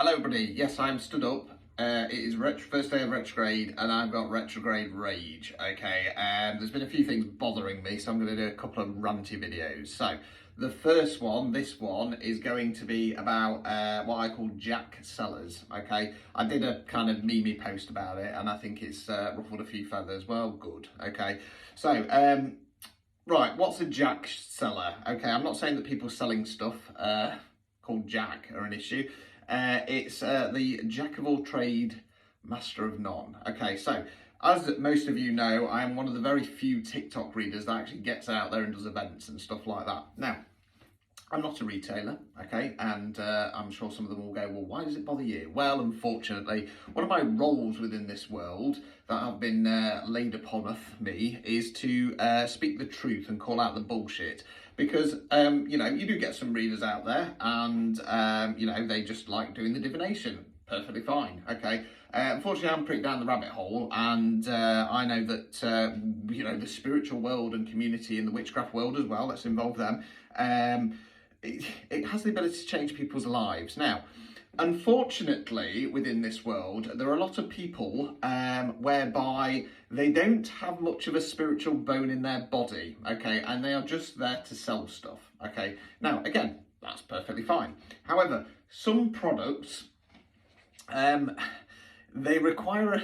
Hello everybody, yes I'm stood up. It is first day of retrograde and I've got retrograde rage, okay? There's been a few things bothering me, so I'm going to do a couple of ranty videos. So the first one, this one, is going to be about what I call jack sellers, okay? I did a kind of memey post about it and I think it's ruffled a few feathers. Well, good, okay? So, right, what's a jack seller? Okay, I'm not saying that people selling stuff called jack are an issue. It's the jack of all trade, master of none. Okay, so as most of you know, I am one of the very few TikTok readers that actually gets out there and does events and stuff like that. Now, I'm not a retailer, okay, and I'm sure some of them will go, well, why does it bother you? Well, unfortunately, one of my roles within this world that have been laid upon me is to speak the truth and call out the bullshit. Because, you know, you do get some readers out there and, you know, they just like doing the divination. Perfectly fine, okay. Unfortunately, I'm pretty down the rabbit hole, and I know that, you know, the spiritual world and community and the witchcraft world as well, let's involve them, it has the ability to change people's lives. Now, unfortunately, within this world, there are a lot of people whereby they don't have much of a spiritual bone in their body, okay, and they are just there to sell stuff, okay. Now, again, that's perfectly fine. However, some products, they require a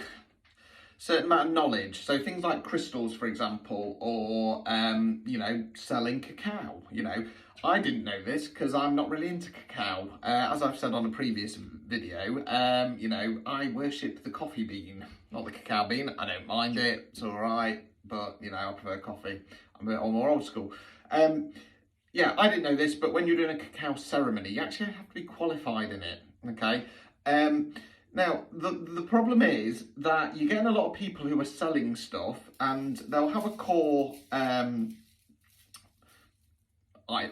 certain amount of knowledge. So things like crystals, for example, or, you know, selling cacao, you know. I didn't know this because I'm not really into cacao. As I've said on a previous video, you know, I worship the coffee bean, not the cacao bean. I don't mind it, it's all right, but, you know, I prefer coffee. I'm a bit more old school. Yeah, I didn't know this, but when you're doing a cacao ceremony, you actually have to be qualified in it, okay? Now, the problem is that you're getting a lot of people who are selling stuff and they'll have a core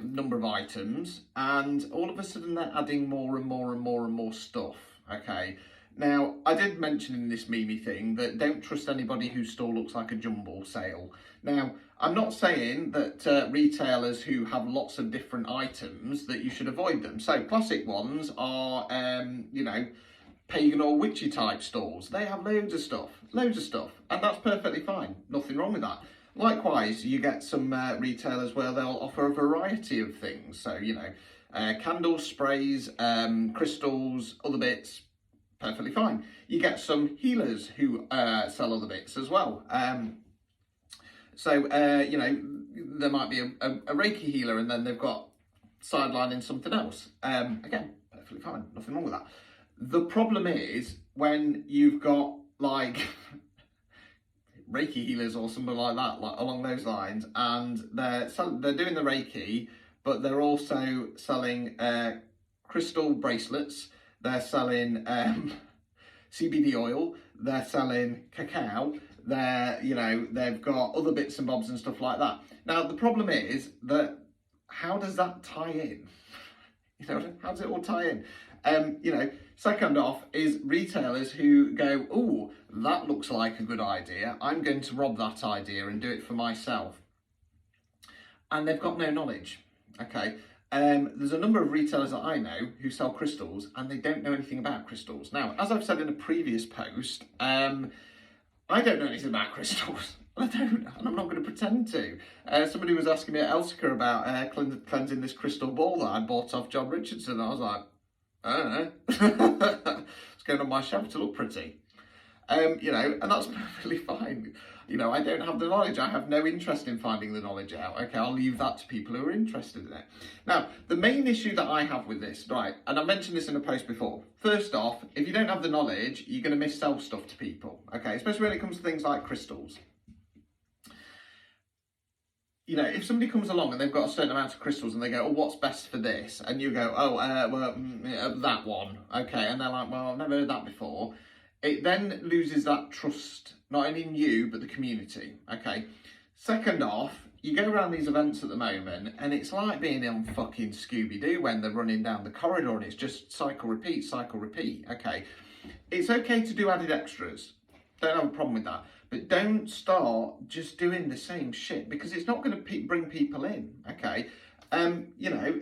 number of items, and all of a sudden they're adding more and more and more and more stuff, okay? Now, I did mention in this memey thing that don't trust anybody whose store looks like a jumble sale. Now, I'm not saying that retailers who have lots of different items that you should avoid them. So classic ones are, you know, pagan or witchy type stores. They have loads of stuff, and that's perfectly fine. Nothing wrong with that. Likewise, you get some retailers where they'll offer a variety of things. So, you know, candles, sprays, crystals, other bits, perfectly fine. You get some healers who sell other bits as well. You know, there might be a Reiki healer and then they've got sidelining something else. Again, perfectly fine, nothing wrong with that. The problem is when you've got like Reiki healers or something like that, like along those lines, and they're doing the Reiki, but they're also selling crystal bracelets. They're selling CBD oil. They're selling cacao. You know, they've got other bits and bobs and stuff like that. Now the problem is that how does that tie in? You know, how does it all tie in? You know, second off is retailers who go, oh, that looks like a good idea. I'm going to rob that idea and do it for myself. And they've got no knowledge, okay? There's a number of retailers that I know who sell crystals and they don't know anything about crystals. Now, as I've said in a previous post, I don't know anything about crystals. I don't, and I'm not going to pretend to. Somebody was asking me at Elsica about cleansing this crystal ball that I bought off John Richardson. I was like, I don't know. It's going on my shelf to look pretty. You know, and that's perfectly fine. You know, I don't have the knowledge. I have no interest in finding the knowledge out. Okay, I'll leave that to people who are interested in it. Now, the main issue that I have with this, right, and I mentioned this in a post before. First off, if you don't have the knowledge, you're going to missell stuff to people. Okay, especially when it comes to things like crystals. You know, if somebody comes along and they've got a certain amount of crystals and they go, oh, what's best for this? And you go, oh, that one. Okay, and they're like, well, I've never heard that before. It then loses that trust, not only in you, but the community. Okay. Second off, you go around these events at the moment and it's like being on fucking Scooby-Doo when they're running down the corridor and it's just cycle, repeat, okay. It's okay to do added extras. Don't have a problem with that. But don't start just doing the same shit because it's not going to bring people in, okay? You know,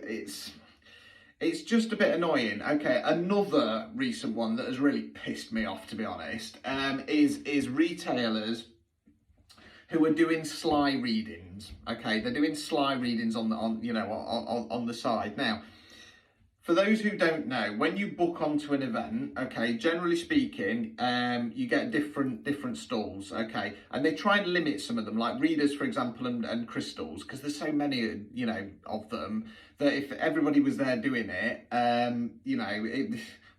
it's just a bit annoying. Okay, another recent one that has really pissed me off, to be honest, is retailers who are doing sly readings. Okay, they're doing sly readings on the side. Now, for those who don't know, when you book onto an event, okay, generally speaking, you get different stalls, okay, and they try and limit some of them, like readers, for example, and crystals, because there's so many, of them, that if everybody was there doing it,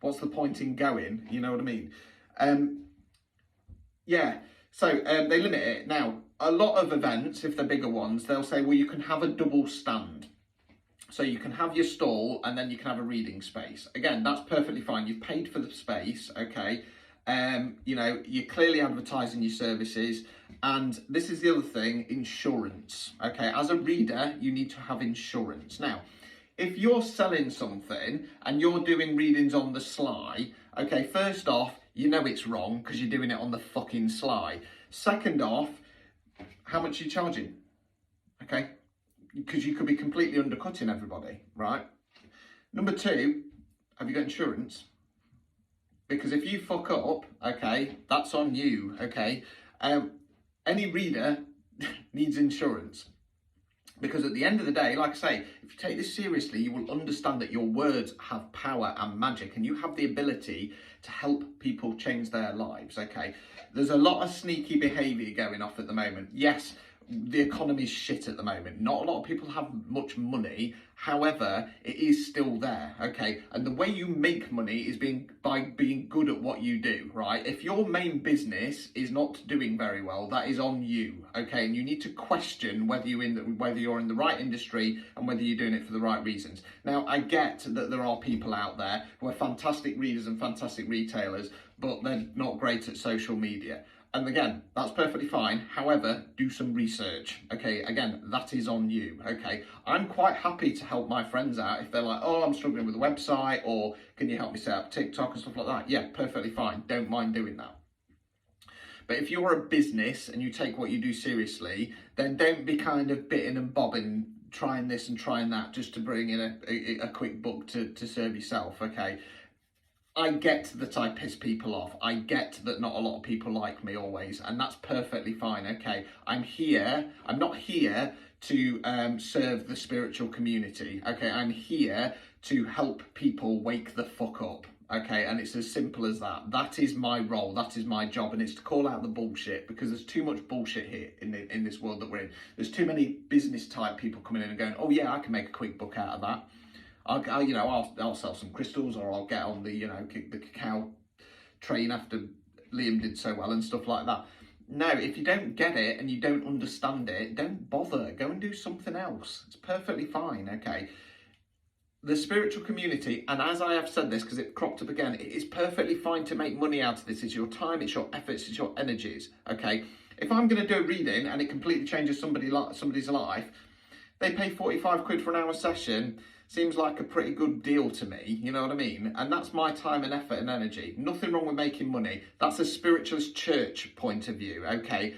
what's the point in going? You know what I mean? Yeah. So they limit it. Now, a lot of events, if they're bigger ones, they'll say, well, you can have a double stand. So you can have your stall and then you can have a reading space. Again, that's perfectly fine. You've paid for the space, okay? You're clearly advertising your services. And this is the other thing, insurance, okay? As a reader, you need to have insurance. Now, if you're selling something and you're doing readings on the sly, okay, first off, you know it's wrong because you're doing it on the fucking sly. Second off, how much are you charging? Okay? Because you could be completely undercutting everybody, right? Number two, have you got insurance? Because if you fuck up, okay, that's on you, okay? Any reader needs insurance. Because at the end of the day, like I say, if you take this seriously, you will understand that your words have power and magic, and you have the ability to help people change their lives, okay? There's a lot of sneaky behaviour going off at the moment. Yes, the economy's shit at the moment. Not a lot of people have much money. However, it is still there, okay? And the way you make money is by being good at what you do, right? If your main business is not doing very well, that is on you, okay? And you need to question whether you're in the right industry and whether you're doing it for the right reasons. Now, I get that there are people out there who are fantastic readers and fantastic retailers, but they're not great at social media. And again, that's perfectly fine. However, do some research. Okay, again, that is on you. Okay, I'm quite happy to help my friends out if they're like, oh, I'm struggling with a website, or can you help me set up TikTok and stuff like that? Yeah, perfectly fine. Don't mind doing that. But if you're a business and you take what you do seriously, then don't be kind of bitting and bobbing, trying this and trying that just to bring in a quick buck to serve yourself. Okay. I get that I piss people off. I get that not a lot of people like me always, and that's perfectly fine, okay? I'm not here to serve the spiritual community, okay? I'm here to help people wake the fuck up, okay? And it's as simple as that. That is my role, that is my job, and it's to call out the bullshit, because there's too much bullshit here in this world that we're in. There's too many business type people coming in and going, oh yeah, I can make a quick buck out of that. I'll sell some crystals, or I'll get on the cacao train after Liam did so well and stuff like that. No, if you don't get it and you don't understand it, don't bother. Go and do something else. It's perfectly fine, okay? The spiritual community, and as I have said this because it cropped up again, it is perfectly fine to make money out of this. It's your time, it's your efforts, it's your energies, okay? If I'm going to do a reading and it completely changes somebody's life, they pay 45 quid for an hour session. Seems like a pretty good deal to me, you know what I mean? And that's my time and effort and energy. Nothing wrong with making money. That's a spiritualist church point of view, okay?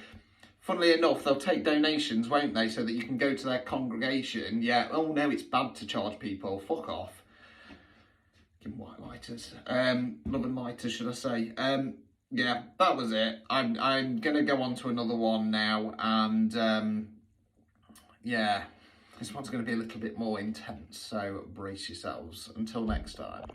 Funnily enough, they'll take donations, won't they? So that you can go to their congregation. Yeah, oh no, it's bad to charge people. Fuck off. Give them white lighters. Love and miters, should I say. Yeah, that was it. I'm going to go on to another one now. And yeah. This one's going to be a little bit more intense, so brace yourselves. Until next time.